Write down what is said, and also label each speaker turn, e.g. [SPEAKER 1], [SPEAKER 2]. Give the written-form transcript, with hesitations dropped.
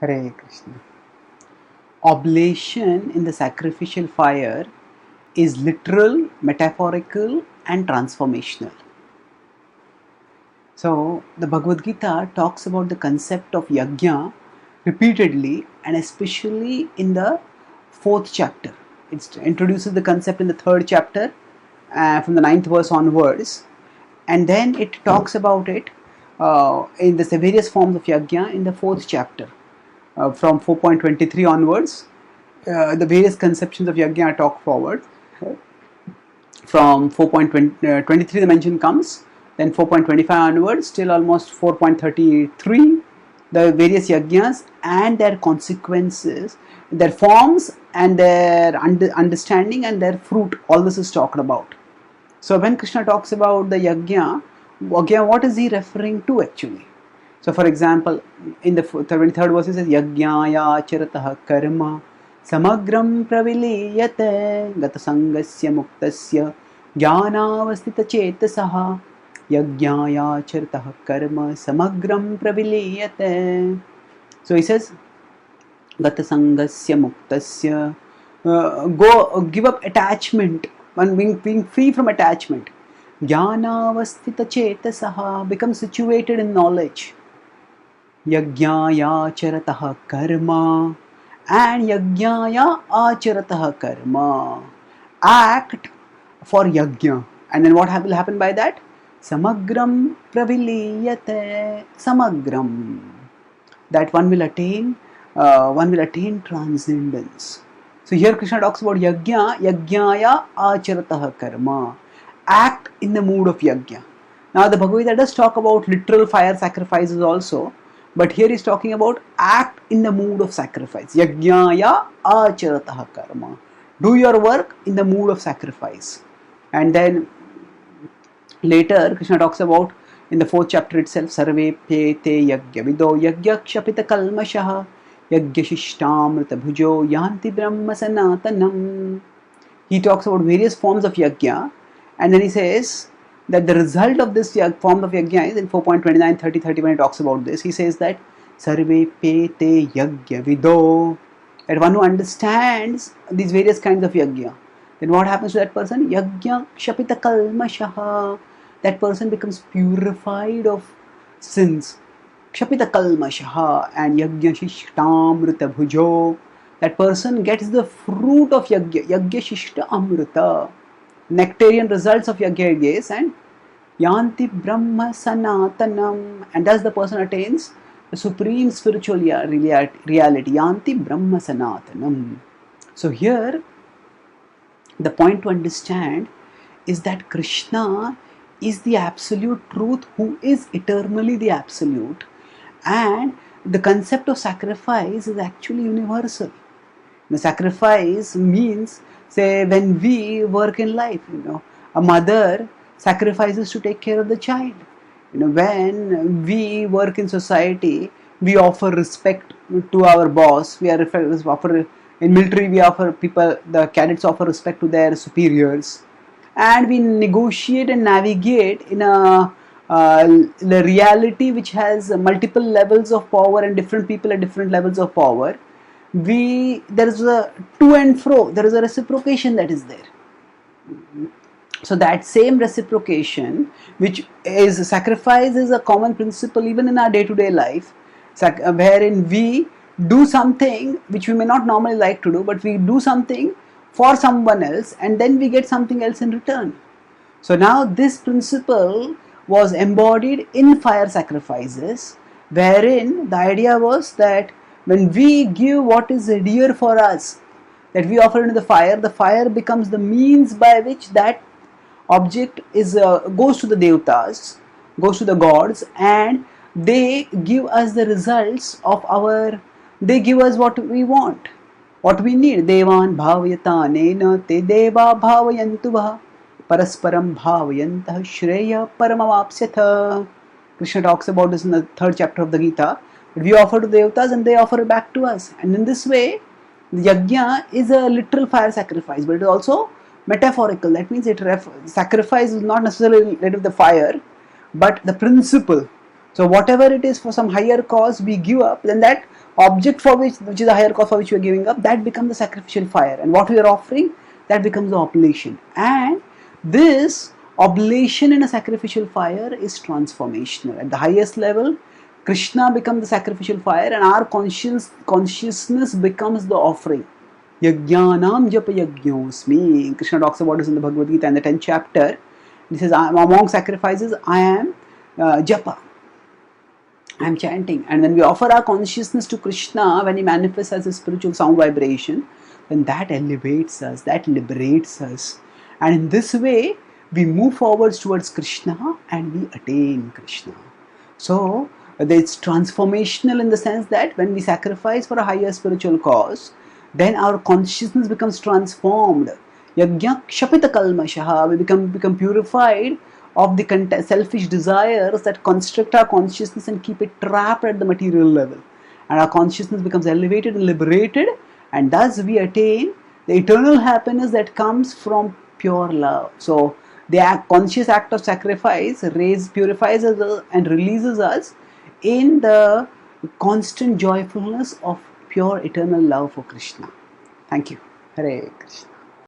[SPEAKER 1] Hare Krishna. Oblation in the sacrificial fire is literal, metaphorical, and transformational. So, the Bhagavad-gita talks about the concept of yajna repeatedly, and especially in the fourth chapter. It introduces the concept in the third chapter, from the ninth verse onwards, and then it talks about it in the various forms of yajna in the fourth chapter. From 4.23 onwards, the various conceptions of yajna are talked forward. From 4.23 the mention comes, then 4.25 onwards till almost 4.33 the various yajnas and their consequences, their forms and their understanding and their fruit, all this is talked about. So when Krishna talks about the yajna, what is he referring to actually? So for example, in the 23rd verse it says yajnaya charatah karma samagram praviliyate gatasangasya muktasya jnanavastita chetasaha yajnaya charatah karma samagram praviliyate. So he says gatasangasya muktasya, give up attachment, one being free from attachment. Jnanavastita chetasaha, become situated in knowledge. Yajnaya charatah karma, and yajnaya acharatah karma, act for yajna, and then what will happen by that? Samagram praviliyate, samagram, that one will attain transcendence. So here Krishna talks about yajna, yajnaya acharatah karma, act in the mood of yajna. Now the Bhagavad-gita does talk about literal fire sacrifices also, but here he's talking about act in the mood of sacrifice. Yajnaya acharatah karma, do your work in the mood of sacrifice. And then later Krishna talks about in the fourth chapter itself, sarve pyete yajna vido yajna kshapita kalmashaha yajna shishtamrita bhujo yanti brahma sanatanam. He talks about various forms of yajna, and then he says that the result of this form of yajna is in 4.29, 30, 30 when he talks about this. He says that sarve pete yajna vido, that one who understands these various kinds of yajna, then what happens to that person? Yajna kshapita kalmashaha, that person becomes purified of sins. Kshapita kalmashaha, and yajna shishtamrita bhujo, that person gets the fruit of yajna, yajna shishta amrita, nectarian results of yajna gaze, and yanti brahma sanatanam, and thus the person attains the supreme spiritual reality, yanti brahma sanatanam. So here the point to understand is that Krishna is the absolute truth, who is eternally the absolute, and the concept of sacrifice is actually universal. The sacrifice means, say, when we work in life, a mother sacrifices to take care of the child. When we work in society, we offer respect to our boss. In military, we offer people, the cadets offer respect to their superiors, and we negotiate and navigate in a the reality which has multiple levels of power and different people at different levels of power. There is a to and fro, there is a reciprocation that is there. So that same reciprocation, which is sacrifice, is a common principle even in our day-to-day life, wherein we do something which we may not normally like to do, but we do something for someone else and then we get something else in return. So now this principle was embodied in fire sacrifices, wherein the idea was that when we give what is dear for us, that we offer into the fire becomes the means by which that object goes to the devatas, goes to the gods, and they give us the results of they give us what we want, what we need. Devan bhavayatanena te deva bhavayantu parasparam bhavayantah shreya paramavapsyatha. Krishna talks about this in the third chapter of the Gita. We offer to the devatas and they offer it back to us, and in this way the yajna is a literal fire sacrifice, but it is also metaphorical. That means sacrifice is not necessarily related to the fire, but the principle. So whatever it is for some higher cause we give up, then that object for which is a higher cause for which we are giving up, that becomes the sacrificial fire, and what we are offering, that becomes the oblation. And this oblation in a sacrificial fire is transformational. At the highest level, Krishna becomes the sacrificial fire, and our consciousness becomes the offering. Yajnanam japa yajñosmi. Krishna talks about this in the Bhagavad-gita in the 10th chapter. He says, among sacrifices, I am japa. I am chanting. And when we offer our consciousness to Krishna, when he manifests as a spiritual sound vibration, then that elevates us, that liberates us. And in this way, we move forwards towards Krishna and we attain Krishna. So, it's transformational in the sense that when we sacrifice for a higher spiritual cause, then our consciousness becomes transformed. Yajna kshapita kalmashaha, we become purified of the selfish desires that constrict our consciousness and keep it trapped at the material level. And our consciousness becomes elevated and liberated, and thus we attain the eternal happiness that comes from pure love. So the conscious act of sacrifice purifies us and releases us in the constant joyfulness of pure eternal love for Krishna. Thank you. Hare Krishna.